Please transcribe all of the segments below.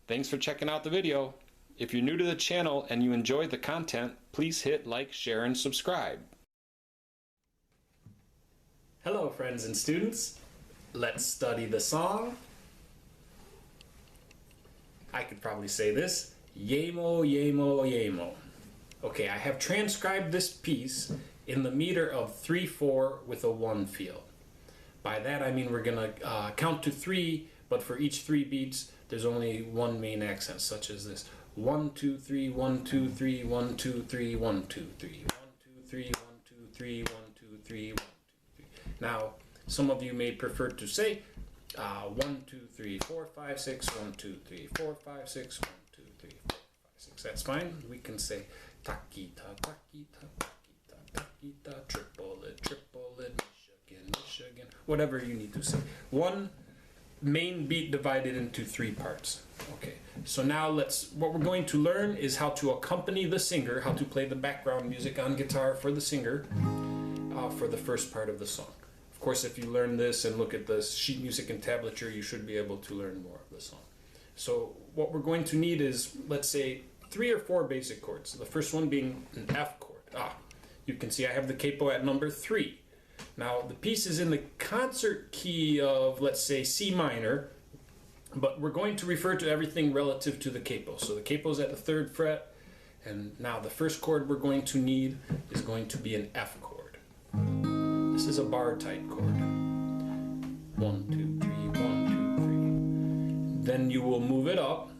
Thanks for checking out the video. If you're new to the channel and you enjoyed the content, please hit like, share, and subscribe. Hello friends and students. Let's study the song. I could probably say this. Emo Emo Emo. Okay, I have transcribed this piece in the meter of 3/4 with a 1 feel. By that I mean we're gonna count to 3, but for each 3 beats there's only one main accent, such as this: 1 2 3 1 2 3 1 2 3 1 2 3 1 2 3 1 2 3 1 2 3 1 2 3. Now some of you may prefer to say 1 2 3 4 5 6 1 2 3 4 5 6 1 2 3 4 5 6. That's fine. We can say takita takita takita takita, triple it, Michigan, Michigan, whatever you need to say. One main beat divided into 3 parts. Okay, so now what we're going to learn is how to accompany the singer, how to play the background music on guitar for the singer for the first part of the song. Of course, if you learn this and look at the sheet music and tablature, you should be able to learn more of the song. So what we're going to need is, let's say, 3 or 4 basic chords. The first one being an F chord. You can see I have the capo at number 3. Now the piece is in the concert key of, let's say, C minor, but we're going to refer to everything relative to the capo. So the capo is at the 3rd fret, and now the first chord we're going to need is going to be an F chord. This is a bar type chord. 1 2 3 1 2 3. Then you will move it up.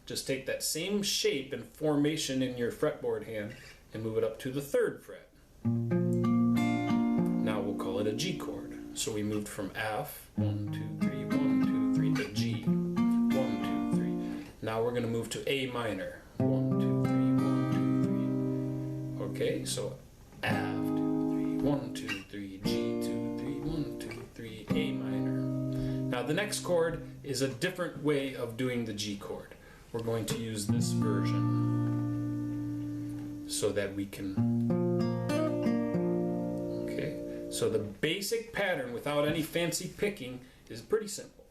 Just take that same shape and formation in your fretboard hand and move it up to the 3rd fret. Now we'll call it a G chord. So we moved from F, 1 2 3 1 2 3, to G, 1 2 3. Now we're going to move to A minor, 1 2 3 1 2 3. Okay, so F 2 3 1 2 3, G 2 3 1 2 3, A minor. Now the next chord is a different way of doing the G chord. We're going to use this version so that we can. Okay, so the basic pattern without any fancy picking is pretty simple.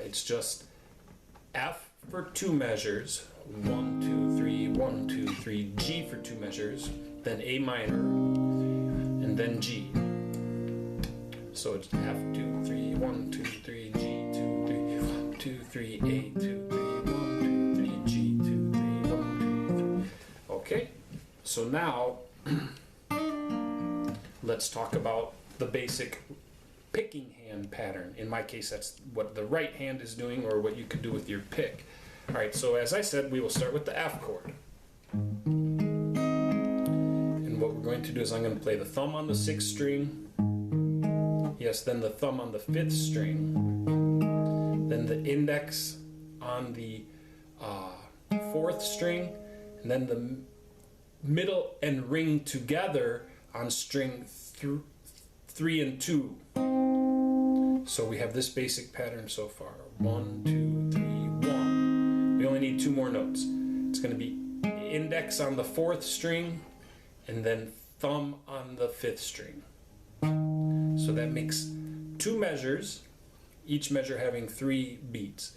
It's just F for 2 measures, 1 2 3 1 2 3, G for 2 measures, then A minor, and then G. So it's F 2 3 1 2 3, G 2 3 1 2 3, A 2 3 1 2 3, G 2 3 1 2 3. Okay, so now let's talk about the basic picking hand pattern. In my case, that's what the right hand is doing, or what you could do with your pick. Alright, so as I said, we will start with the F chord. And what we're going to do is I'm going to play the thumb on the 6th string. Yes, then the thumb on the 5th string. Then the index on the 4th string. And then the middle and ring together on string 3 and 2. So we have this basic pattern so far. 1 2 3 1. We only need 2 more notes. It's going to be index on the 4th string and then thumb on the 5th string. So that makes 2 measures, each measure having 3 beats.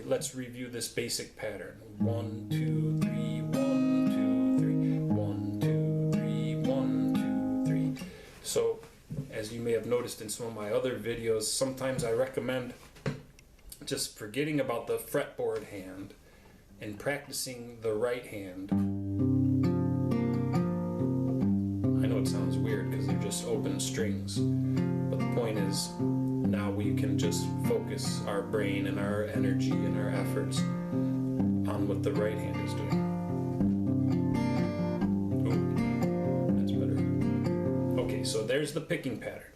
Let's review this basic pattern. 1 2 3 1 2 3 1 2 3 1 2 3. So as you may have noticed in some of my other videos, sometimes I recommend just forgetting about the fretboard hand and practicing the right hand. I know it sounds weird because they're just open strings, but the point is now we can just focus our brain and our energy and our efforts on what the right hand is doing. Oh, that's better. Okay, so there's the picking pattern.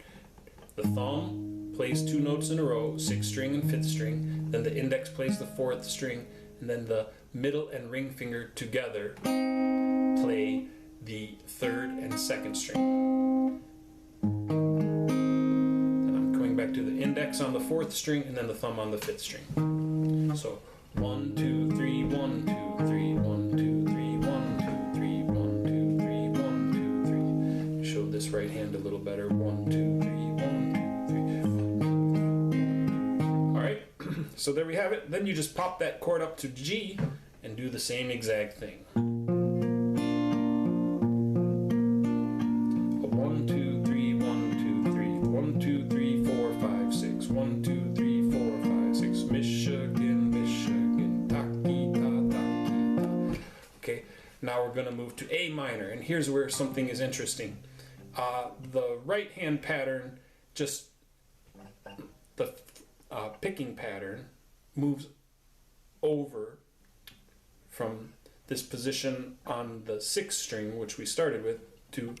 The thumb plays 2 notes in a row, 6th string and 5th string, then the index plays the 4th string, and then the middle and ring finger together play the 3rd and 2nd string. Then I'm coming back to the index on the 4th string and then the thumb on the 5th string. So 1 2 3 1 2 3 1 2 3 1 2 3 1 2 3 1 2 3. Show this right hand a little better. 1 2 3 1 2 3 1 2 3. All right. So there we have it. Then you just pop that chord up to G and do the same exact thing. A 1, 2, 3, 1, 2, 3, 1, 2, 3, 4, 5, 6, 1, 2, 3, 4, 5, 6, Michigan, Michigan, taki ta, taki ta. Okay, now we're going to move to A minor, and here's where something is interesting. The right hand pattern, just the picking pattern, moves over from this position on the 6th string, which we started with, to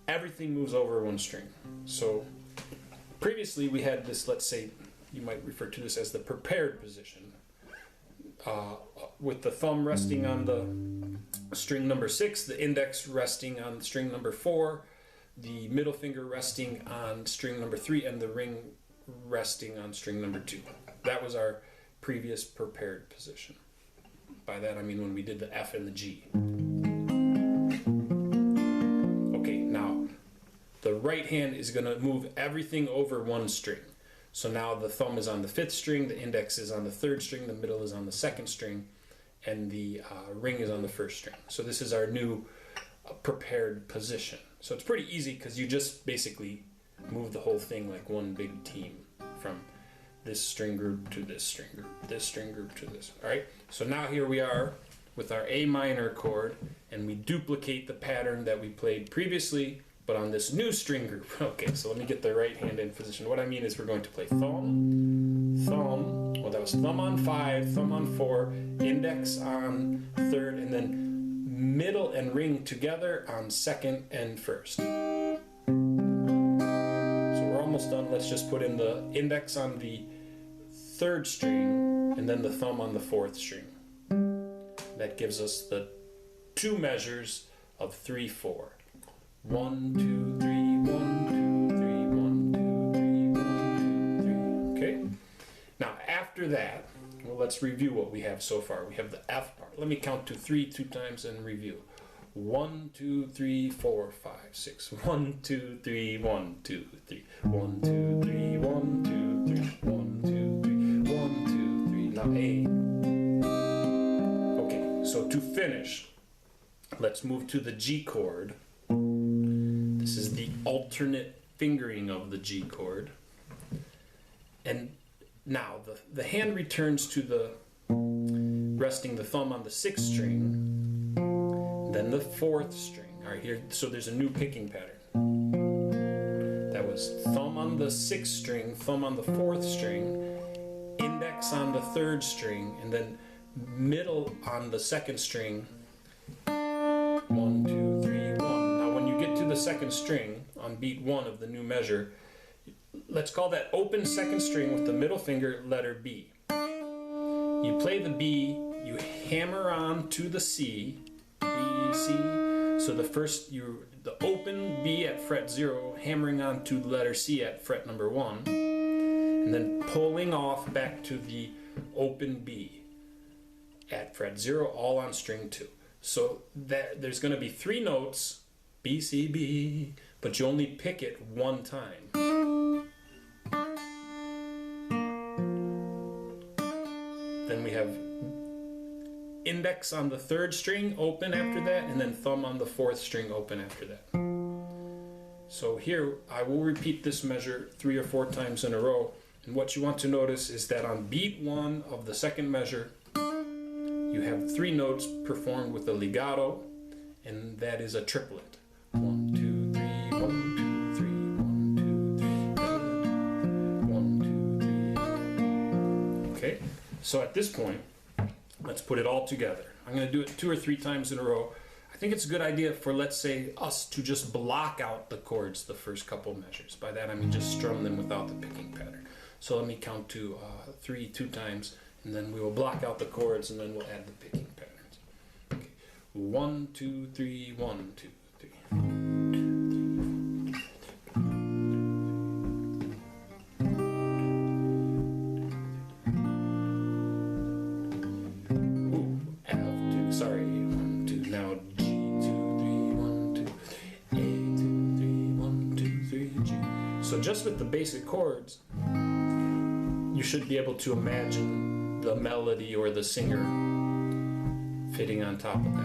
everything moves over one string. So previously we had this, let's say, you might refer to this as the prepared position, with the thumb resting on the string number 6, the index resting on string number 4, the middle finger resting on string number 3, and the ring resting on string number 2. That was our previous prepared position. By that I mean when we did the F and the G. Okay, now the right hand is going to move everything over one string. So now the thumb is on the 5th string, the index is on the 3rd string, the middle is on the 2nd string, and the ring is on the 1st string. So this is our new prepared position. So it's pretty easy because you just basically move the whole thing like one big team from this string group to this string group, this string group to this. All right, so now here we are with our A minor chord, and we duplicate the pattern that we played previously, but on this new string group. Okay, so let me get the right hand in position. What I mean is we're going to play thumb, thumb, well that was thumb on 5, thumb on 4, index on 3rd, and then middle and ring together on 2nd and 1st. So we're almost done. Let's just put in the index on the 3rd string and then the thumb on the 4th string. That gives us the 2 measures of 3, 4. 1, 2, 3, 1, 2, 3, 1, 2, 3, 1, 2, 3. Okay? Now after that, well, let's review what we have so far. We have the F part. Let me count to 3 2 times and review. 1, 2, 3, 4, 5, 6. 1, 2, 3, 1, 2, 3. 1, 2, 3, 1, 2, 3. 1, 2, 3, 1, 2, 3. Now A. Okay, so to finish, let's move to the G chord. This is the alternate fingering of the G chord. And now the hand returns to the resting the thumb on the 6th string, then the 4th string. All right, here, so there's a new picking pattern. That was thumb on the 6th string, thumb on the 4th string, index on the 3rd string, and then middle on the 2nd string. 1, 2, 3, 1. Now when you get to the 2nd string on beat 1 of the new measure, let's call that open 2nd string with the middle finger letter B. You play the B, you hammer on to the C, B, C. So the open B at fret 0, hammering on to the letter C at fret number 1, and then pulling off back to the open B at fret 0, all on string 2. So there's going to be 3 notes, B, C, B, but you only pick it one time. Then we have index on the 3rd string open after that, and then thumb on the 4th string open after that. So here I will repeat this measure 3 or 4 times in a row, and what you want to notice is that on beat 1 of the 2nd measure you have 3 notes performed with a legato, and that is a triplet. 1, 2, 3, 1, 2, 3, 1, 2, 3, 1, 2, 3. Okay, so at this point, let's put it all together. I'm going to do it 2 or 3 times in a row. I think it's a good idea for, let's say, us to just block out the chords the first couple measures. By that I mean just strum them without the picking pattern. So let me count to 3 2 times, and then we will block out the chords, and then we'll add the picking patterns. Okay. 1, 2, 3, 1, 2, 3. Ooh, F2, sorry, 1, 2, now G, 2, 3, 1, 2, A, 2, 3, 1, 2, 3, G. So just with the basic chords, you should be able to imagine the melody or the singer fitting on top of that.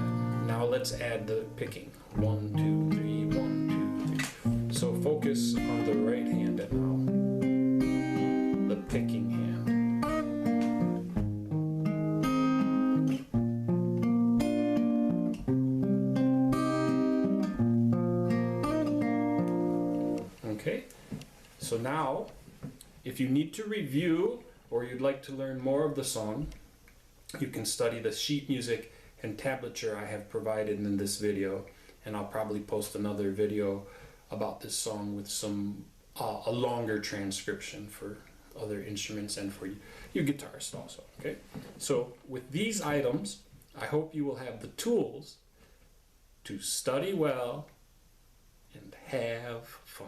Now let's add the picking. 1, 2, 3, 1, 2, 3. So focus on the right hand and now the picking hand. Okay, so now if you need to review or you'd like to learn more of the song, you can study the sheet music and tablature I have provided in this video, and I'll probably post another video about this song with some a longer transcription for other instruments and for you guitarists also. Okay, so with these items, I hope you will have the tools to study well and have fun.